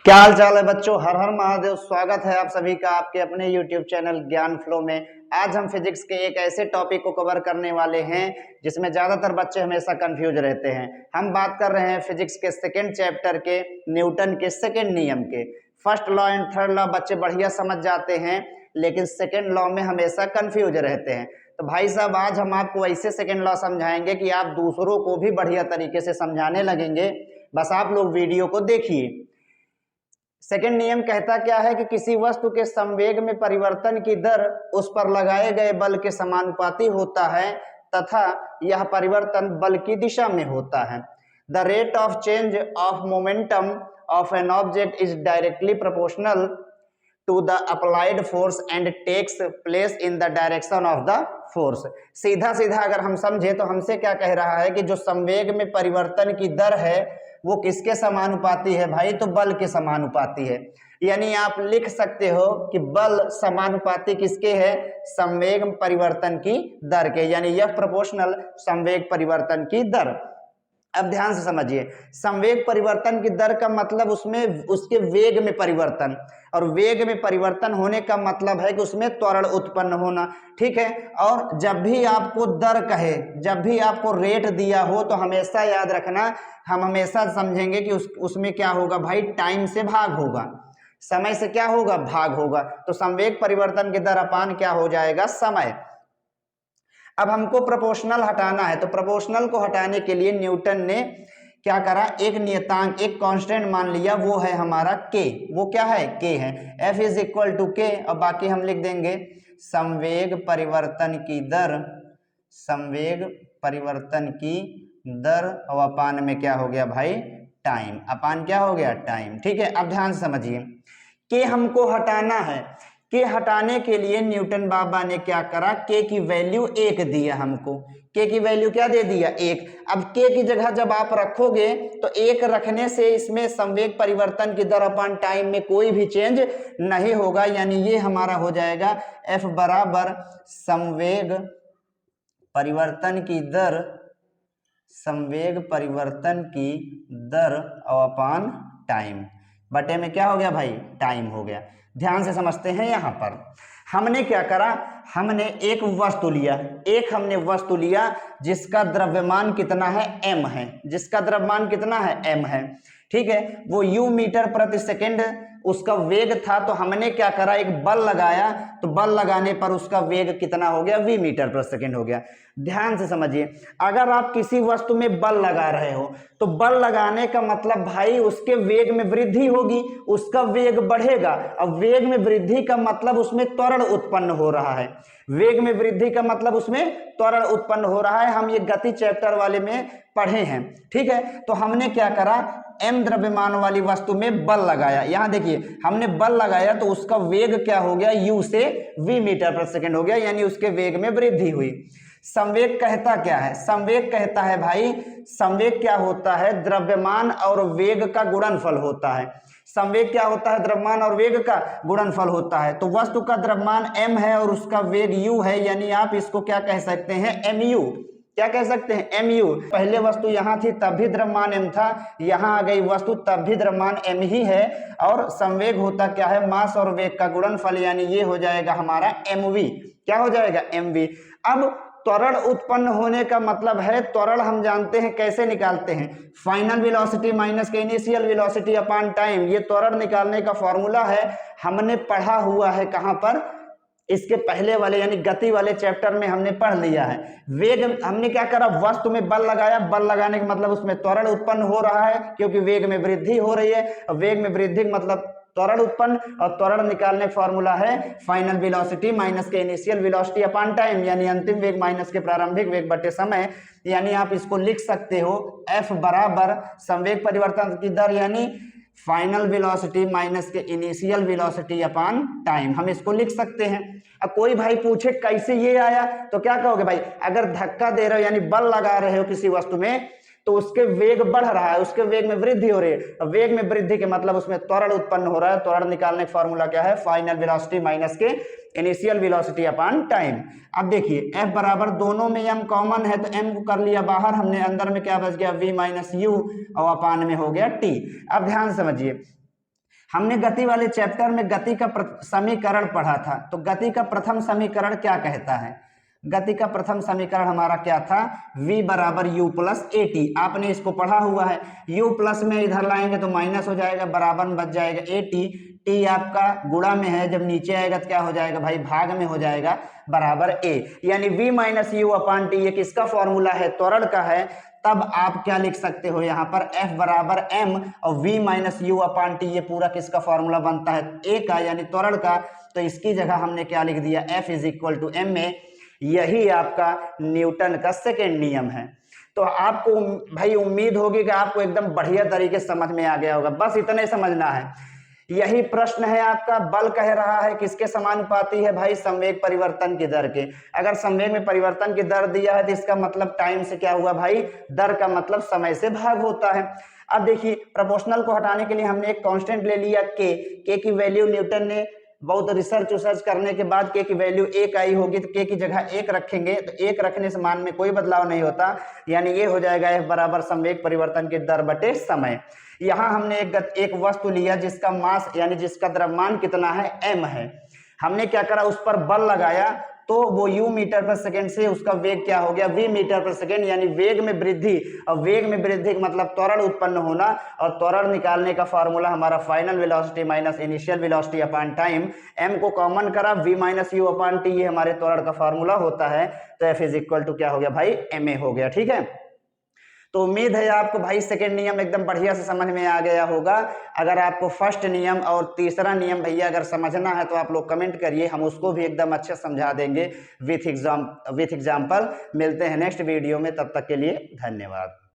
क्या हाल चाल है बच्चों। हर हर महादेव। स्वागत है आप सभी का आपके अपने YouTube चैनल ज्ञान फ्लो में। आज हम फिजिक्स के एक ऐसे टॉपिक को कवर करने वाले हैं जिसमें ज्यादातर बच्चे हमेशा कंफ्यूज रहते हैं। हम बात कर रहे हैं फिजिक्स के सेकेंड चैप्टर के न्यूटन के सेकेंड नियम के। First law and third law बच्चे बढ़िया समझ जाते हैं, लेकिन सेकेंड लॉ में हमेशा कंफ्यूज रहते हैं। तो भाई साहब, आज हम आपको ऐसे सेकेंड लॉ समझाएंगे कि आप दूसरों को भी बढ़िया तरीके से समझाने लगेंगे। बस आप लोग वीडियो को देखिए। सेकेंड नियम कहता क्या है कि किसी वस्तु के संवेग में परिवर्तन की दर उस पर लगाए गए बल के समानुपाती होता है तथा यह परिवर्तन बल की दिशा में होता है। The rate of change of momentum of an object is directly proportional to the applied force and takes place in the direction of the force. सीधा सीधा अगर हम समझे तो हमसे क्या कह रहा है कि जो संवेग में परिवर्तन की दर है वो किसके समानुपाती है भाई? तो बल के समानुपाती है। यानी आप लिख सकते हो कि बल समानुपाती किसके है? संवेग परिवर्तन की दर के, यानी यह प्रोपोर्शनल संवेग परिवर्तन की दर। अब ध्यान से समझिए, संवेग परिवर्तन की दर का मतलब उसमें उसके वेग में परिवर्तन, और वेग में परिवर्तन होने का मतलब है कि उसमें त्वरण उत्पन्न होना। ठीक है। और जब भी आपको दर कहे, जब भी आपको रेट दिया हो, तो हमेशा याद रखना, हम हमेशा समझेंगे कि उसमें क्या होगा भाई? टाइम से भाग होगा, समय से क्या होगा? भाग होगा। तो संवेग परिवर्तन की दर अपान क्या हो जाएगा? समय। अब हमको प्रोपोर्शनल हटाना है, तो प्रोपोर्शनल को हटाने के लिए न्यूटन ने क्या करा? एक नियतांक, एक कांस्टेंट मान लिया, वो है हमारा के। वो क्या है? के है। F इज इक्वल टू के, और बाकी हम लिख देंगे संवेग परिवर्तन की दर, संवेग परिवर्तन की दर, और अपान में क्या हो गया भाई? टाइम। अपान क्या हो गया? टाइम। ठीक है। अब ध्यान से समझिए, के हमको हटाना है। के हटाने के लिए न्यूटन बाबा ने क्या करा? के की वैल्यू 1 दिया हमको। के की वैल्यू क्या दे दिया? 1। अब के की जगह जब आप रखोगे तो 1 रखने से इसमें संवेग परिवर्तन की दर अपॉन टाइम में कोई भी चेंज नहीं होगा। यानी ये हमारा हो जाएगा F बराबर संवेग परिवर्तन की दर, संवेग परिवर्तन की दर और अपॉन टाइम, बटे में क्या हो गया भाई? टाइम हो गया। ध्यान से समझते हैं। यहां पर हमने क्या करा? हमने एक वस्तु लिया, एक हमने वस्तु लिया जिसका द्रव्यमान कितना है? m है। जिसका द्रव्यमान कितना है? m है। ठीक है। वो u मीटर प्रति सेकेंड उसका वेग था, तो हमने क्या करा? एक बल लगाया, तो बल लगाने पर उसका वेग कितना हो गया? v मीटर प्रति सेकेंड हो गया। ध्यान से समझिए, अगर आप किसी वस्तु में बल लगा रहे हो तो बल लगाने का मतलब भाई उसके वेग में वृद्धि होगी, उसका वेग बढ़ेगा। अब वेग में वृद्धि का मतलब उसमें त्वरण उत्पन्न हो रहा है। वेग में वृद्धि का मतलब उसमें त्वरण उत्पन्न हो रहा है। हम ये गति चैप्टर वाले में पढ़े हैं। ठीक है। तो हमने क्या करा? m द्रव्यमान वाली वस्तु में बल लगाया। यहां देखिए, हमने बल लगाया तो उसका वेग क्या हो गया? u से v मीटर प्रति सेकेंड हो गया, यानी उसके वेग में वृद्धि हुई। संवेग कहता क्या है? संवेग कहता है भाई, संवेग क्या होता है? द्रव्यमान और वेग का गुणनफल होता है। संवेग क्या होता है? द्रव्यमान और वेग का गुणनफल होता है। तो वस्तु का द्रव्यमान m है और उसका वेग u है, यानी आप इसको क्या कह सकते हैं? mu। क्या कह सकते हैं? mu। पहले वस्तु यहां थी तब भी द्रव्यमान m था, यहां आ गई वस्तु तब भी द्रव्यमान m ही है। और संवेग होता क्या है? मास और वेग का गुणनफल, यानी ये हो जाएगा हमारा mv। क्या हो जाएगा? mv। अब त्वरण उत्पन्न होने का मतलब है, त्वरण हम जानते हैं कैसे निकालते हैं? फाइनल वेलोसिटी माइनस के इनिशियल वेलोसिटी अपॉन टाइम। ये त्वरण निकालने का फॉर्मूला है, हमने पढ़ा हुआ है। कहां पर? इसके पहले वाले यानी गति वाले चैप्टर में हमने पढ़ लिया है। वेग हमने क्या करा? वस्तु में बल लगाया, बल लगाने का मतलब उसमें त्वरण उत्पन्न हो रहा है, क्योंकि वेग में वृद्धि हो रही है। और वेग में वृद्धि मतलब त्वरण उत्पन्न, और त्वरण निकालने फॉर्मूला है फाइनल वेलोसिटी माइनस के इनिशियल वेलोसिटी अपॉन टाइम, यानी अंतिम वेग माइनस के प्रारंभिक वेग बटे समय। यानी आप इसको लिख सकते हो F बराबर संवेग परिवर्तन की दर, यानी फाइनल वेलोसिटी माइनस के इनिशियल वेलोसिटी अपॉन टाइम। हम इसको लिख सकते हैं। अब कोई भाई पूछे कैसे ये आया, तो क्या कहोगे भाई? अगर धक्का दे रहे हो यानी बल लगा रहे हो किसी वस्तु में, तो उसके वेग बढ़ रहा है, उसके वेग में वृद्धि हो रही है। वेग में वृद्धि के मतलब उसमें त्वरण उत्पन्न हो रहा है। त्वरण निकालने का फॉर्मूला क्या है? फाइनल वेलोसिटी माइनस के इनिशियल वेलोसिटी अपॉन टाइम। अब देखिए, F बराबर, दोनों में m कॉमन है तो m को कर लिया बाहर हमने, अंदर में क्या बच गया? v माइनस यू, और अपॉन में हो गया t। अब ध्यान समझिए, हमने गति वाले चैप्टर में गति का समीकरण पढ़ा था। तो गति का प्रथम समीकरण क्या कहता है? गति का प्रथम समीकरण हमारा क्या था? v बराबर u प्लस ए टी। आपने इसको पढ़ा हुआ है। u प्लस में इधर लाएंगे तो माइनस हो जाएगा, बराबर में बच जाएगा ए टी। टी आपका गुणा में है, जब नीचे आएगा तो क्या हो जाएगा भाई? भाग में हो जाएगा, बराबर a। यानी v minus you upon T ये किसका फॉर्मूला है? त्वरण का है। तब आप क्या लिख सकते हो यहाँ पर? F बराबर m और v minus you upon T ये पूरा किसका फॉर्मूला बनता है? a का, यानी त्वरण का। तो इसकी जगह हमने क्या लिख दिया? F is equal to m में। यही आपका न्यूटन का सेकेंड नियम है। तो आपको भाई उम्मीद होगी कि आपको एकदम बढ़िया तरीके से समझ में आ गया होगा। बस इतना ही समझना है। यही प्रश्न है आपका। बल कह रहा है किसके समानुपाती है भाई? संवेग परिवर्तन की दर के। अगर संवेग में परिवर्तन की दर दिया है तो इसका मतलब टाइम से क्या हुआ भाई? दर का मतलब समय से भाग होता है। अब देखिए, प्रोपोर्शनल को हटाने के लिए हमने एक कांस्टेंट ले लिया के की वैल्यू न्यूटन ने बहुत रिसर्च करने के बाद के की वैल्यू 1 आई होगी, तो के की जगह 1 रखेंगे तो 1 रखने से मान में कोई बदलाव नहीं होता, यानी ये हो जाएगा F बराबर संवेग परिवर्तन की दर बटे समय। यहाँ हमने एक वस्तु लिया जिसका मास यानी जिसका द्रव्यमान कितना है? m है। हमने क्या करा? उस पर बल लगाया तो वो u मीटर पर सेकेंड से उसका वेग क्या हो गया? v मीटर पर सेकेंड, यानी वेग में वृद्धि। और वेग में वृद्धि का मतलब त्वरण उत्पन्न होना, और त्वरण निकालने का फॉर्मूला हमारा final velocity minus initial velocity upon time. m को कॉमन करा, v minus you upon T, ये हमारे त्वरण का फॉर्मूला होता है। तो f इज इक्वल टू क्या हो गया भाई? ma हो गया। ठीक है, तो उम्मीद है आपको भाई सेकंड नियम एकदम बढ़िया से समझ में आ गया होगा। अगर आपको फर्स्ट नियम और तीसरा नियम भैया अगर समझना है तो आप लोग कमेंट करिए, हम उसको भी एकदम अच्छे समझा देंगे विथ एग्जाम्पल। मिलते हैं नेक्स्ट वीडियो में, तब तक के लिए धन्यवाद।